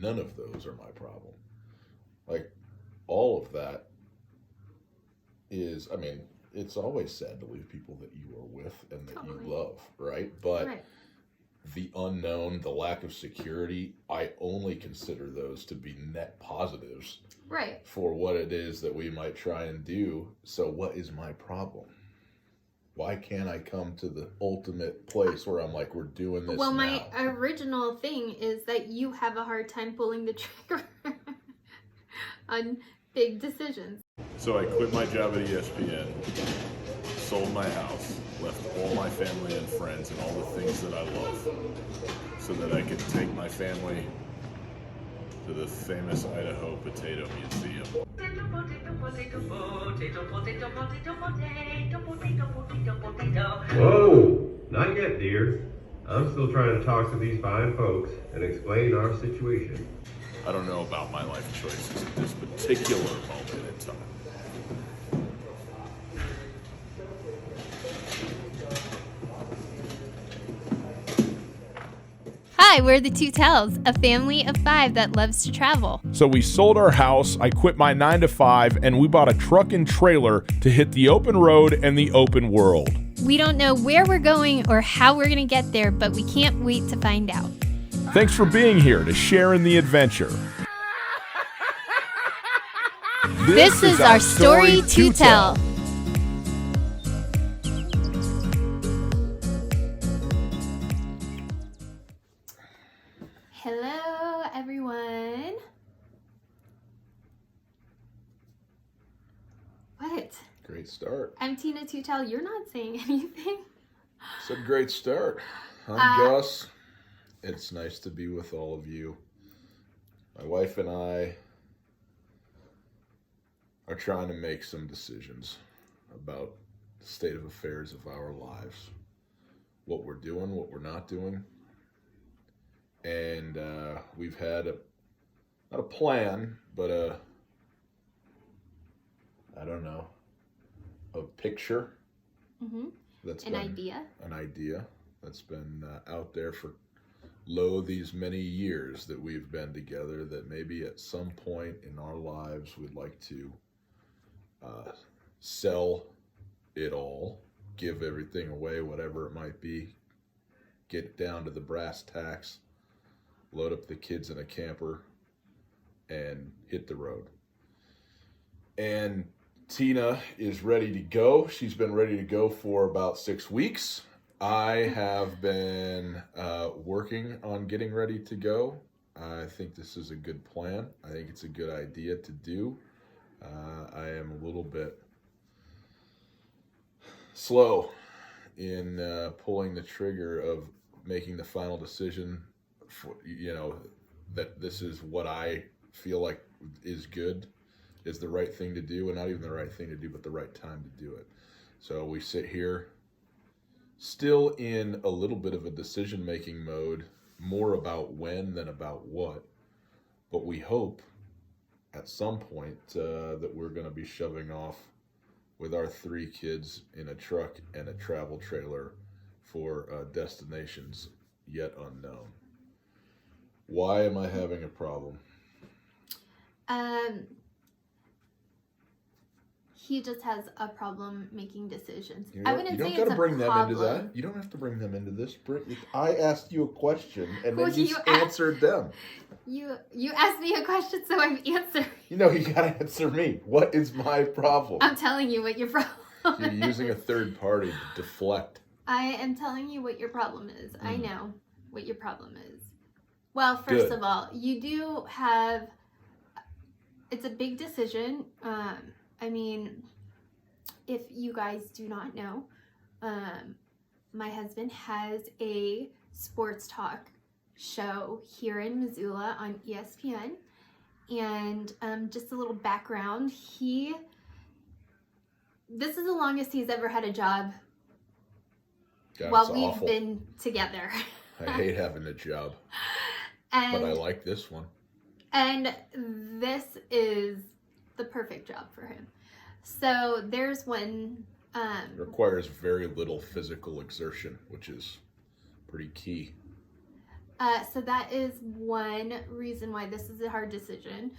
none of those are my problem. Like, all of that is, I mean, it's always sad to leave people that you are with and that you love, right? But the unknown, the lack of security, I only consider those to be net positives for what it is that we might try and do. So what is my problem? Why can't I come to the ultimate place where I'm like, we're doing this now? My original thing is that you have a hard time pulling the trigger on big decisions. So I quit my job at ESPN, sold my house, left all my family and friends and all the things that I love so that I could take my family to the famous Idaho Potato Museum. Whoa, not yet, dear. I'm still trying to talk to these fine folks and explain our situation. I don't know about my life choices at this particular moment in time. Hi, we're the Tootells, a family of 5 that loves to travel. So we sold our house, I quit my 9-to-5, and we bought a truck and trailer to hit the open road and the open world. We don't know where we're going or how we're going to get there, but we can't wait to find out. Thanks for being here to share in the adventure. This is our story to tell. Hello, everyone. What? Great start. I'm Tina Tootell. You're not saying anything. It's a great start. I'm Gus. It's nice to be with all of you. My wife and I are trying to make some decisions about the state of affairs of our lives. What we're doing, what we're not doing. And we've had not a plan, but a picture. Mm-hmm. That's an idea that's been out there for these many years that we've been together, that maybe at some point in our lives we'd like to sell it all, give everything away, whatever it might be, get down to the brass tacks, load up the kids in a camper, and hit the road. And Tina is ready to go. She's been ready to go for about 6 weeks. I have been working on getting ready to go. I think this is a good plan. I think it's a good idea to do. I am a little bit slow in pulling the trigger of making the final decision for, that this is what I feel like is good, is the right thing to do, and not even the right thing to do, but the right time to do it. So we sit here still in a little bit of a decision-making mode, more about when than about what, but we hope at some point that we're going to be shoving off with our 3 kids in a truck and a travel trailer for destinations yet unknown. Why am I having a problem? He just has a problem making decisions. You I wouldn't say it's a problem. You don't got to bring them into that. You don't have to bring them into this. I asked you a question, and then you answered them. You asked me a question, so I'm answering. You got to answer me. What is my problem? I'm telling you what your problem is. You're using a third party to deflect. I am telling you what your problem is. I know what your problem is. Well, first of all, you do have... It's a big decision. If you guys do not know, my husband has a sports talk show here in Missoula on ESPN. And just a little background, this is the longest he's ever had a job while we've been together. I hate having a job, but I like this one. And this is the perfect job for him. So there's one... It requires very little physical exertion, which is pretty key. So that is one reason why this is a hard decision.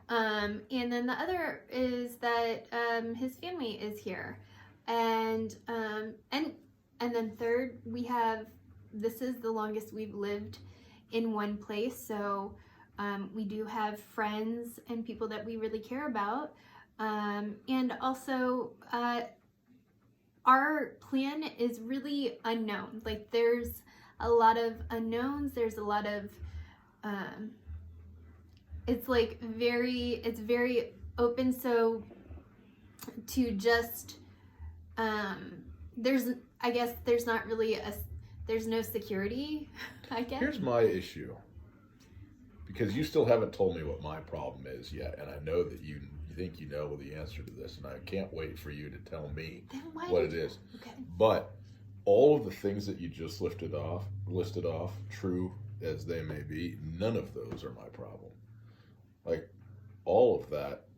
And then the other is that his family is here, and then third, this is the longest we've lived in one place, so we do have friends and people that we really care about, and also our plan is really unknown. Like, there's a lot of unknowns. There's a lot of it's very open. So to just there's no security, I guess. Here's my issue, because you still haven't told me what my problem is yet, and I know that you think you know the answer to this, and I can't wait for you to tell me what it is. Okay. But all of the things that you just listed off, true as they may be, none of those are my problem. Like, all of that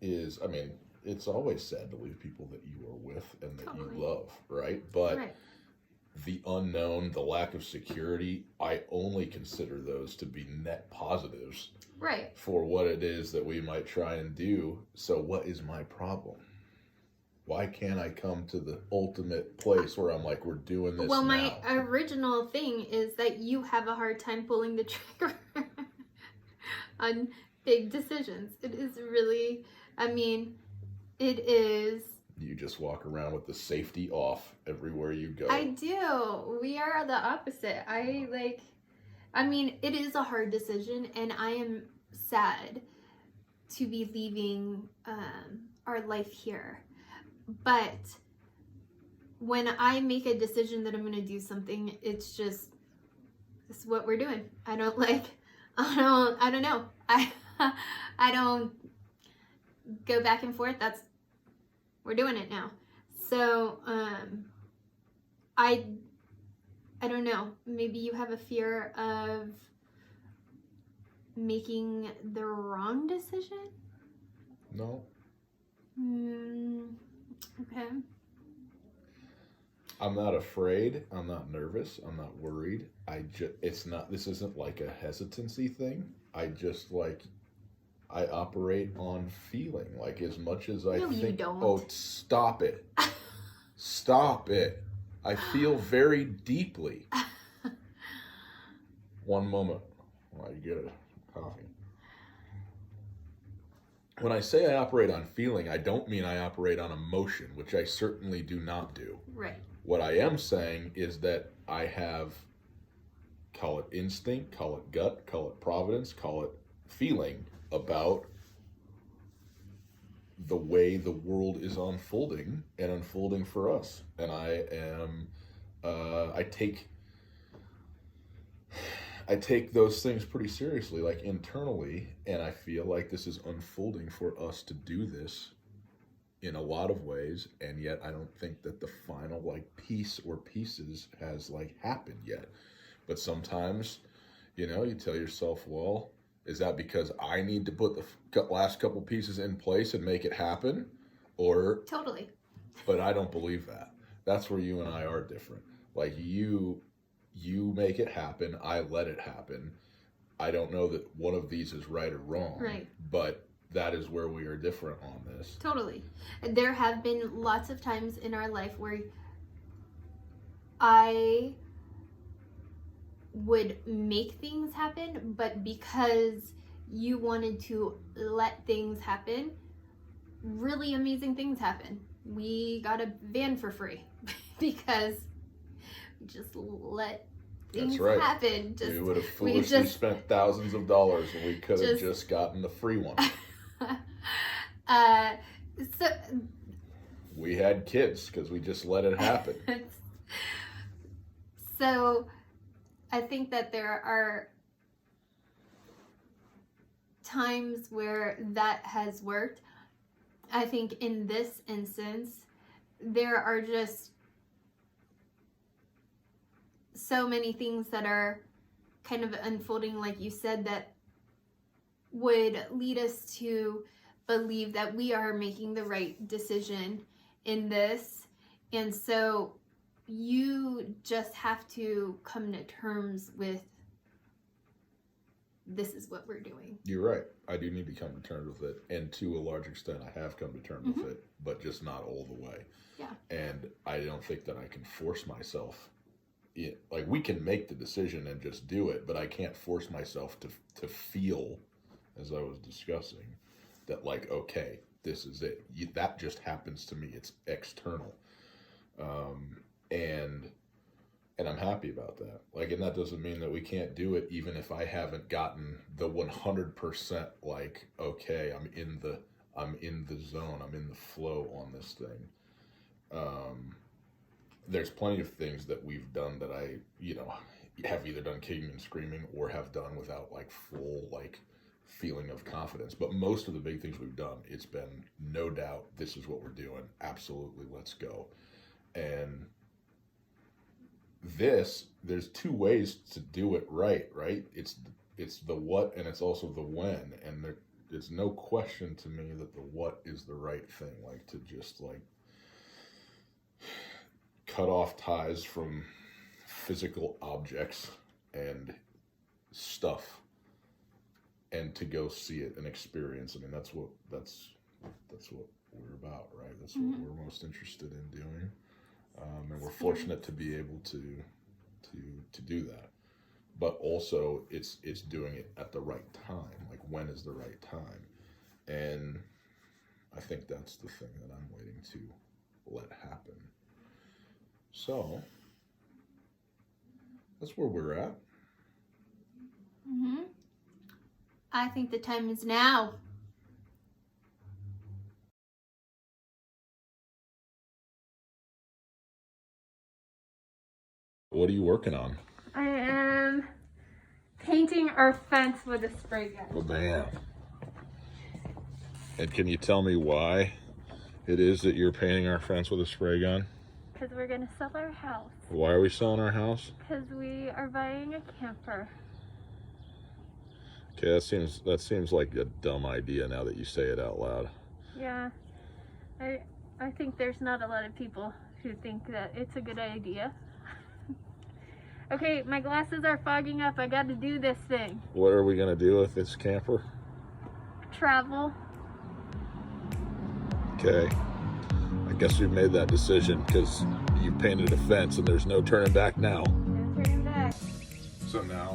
is, I mean, it's always sad to leave people that you are with and that you love, right? But right. The unknown, the lack of security, I only consider those to be net positives, right, for what it is that we might try and do. So what is my problem? Why can't I come to the ultimate place where I'm like, we're doing this now? My original thing is that you have a hard time pulling the trigger on big decisions. It is really, I mean, it is. You just walk around with the safety off everywhere you go. I do. We are the opposite. It is a hard decision, and I am sad to be leaving our life here. But when I make a decision that I'm going to do something, it's what we're doing. I don't know. I don't go back and forth. We're doing it now. So, I don't know. Maybe you have a fear of making the wrong decision? No. Okay. I'm not afraid. I'm not nervous. I'm not worried. This isn't like a hesitancy thing. I operate on feeling, like, as much as I think. No, you don't. Oh, stop it. Stop it. I feel very deeply. One moment while you get a coffee. When I say I operate on feeling, I don't mean I operate on emotion, which I certainly do not do. Right. What I am saying is that I have, call it instinct, call it gut, call it providence, call it feeling about the way the world is unfolding and unfolding for us. And I take those things pretty seriously, like internally, and I feel like this is unfolding for us to do this in a lot of ways, and yet I don't think that the final piece or pieces has happened yet. But sometimes, you tell yourself, well, is that because I need to put the last couple pieces in place and make it happen? Or Totally. But I don't believe that. That's where you and I are different. Like, you make it happen, I let it happen. I don't know that one of these is right or wrong. Right. But that is where we are different on this. Totally. There have been lots of times in our life where I would make things happen, but because you wanted to let things happen, really amazing things happen. We got a van for free because we just let things happen. We would have foolishly spent thousands of dollars and we could have just gotten the free one. So we had kids because we just let it happen. So I think that there are times where that has worked. I think in this instance, there are just so many things that are kind of unfolding, like you said, that would lead us to believe that we are making the right decision in this. And so you just have to come to terms with this is what we're doing. You're right. I do need to come to terms with it, and to a large extent, I have come to terms with it, but just not all the way. Yeah. And I don't think that I can force myself. Like, we can make the decision and just do it, but I can't force myself to feel, as I was discussing, that like, okay, this is it. That just happens to me. It's external, and I'm happy about that. Like, and that doesn't mean that we can't do it, even if I haven't gotten the 100%. Like, okay, I'm in the zone. I'm in the flow on this thing. There's plenty of things that we've done that I, have either done kicking and screaming or have done without like full like feeling of confidence. But most of the big things we've done, it's been no doubt, this is what we're doing. Absolutely, let's go. And there's two ways to do it right? It's the what, and it's also the when. And there's no question to me that the what is the right thing. Like, to just like cut off ties from physical objects and stuff, and to go see it and experience. I mean, that's what we're about, right? That's what we're most interested in doing, and we're fortunate to be able to do that. But also, it's doing it at the right time. Like, when is the right time? And I think that's the thing that I'm waiting to let happen. So that's where we're at. I think the time is now. What are you working on? I am painting our fence with a spray gun. Oh, bam. And can you tell me why it is that you're painting our fence with a spray gun? Because we're going to sell our house. Why are we selling our house? Because we are buying a camper. Okay, that seems like a dumb idea now that you say it out loud. Yeah. I think there's not a lot of people who think that it's a good idea. Okay, my glasses are fogging up. I got to do this thing. What are we going to do with this camper? Travel. Okay. I guess we've made that decision because you painted a fence and there's no turning back now. No turning back. So now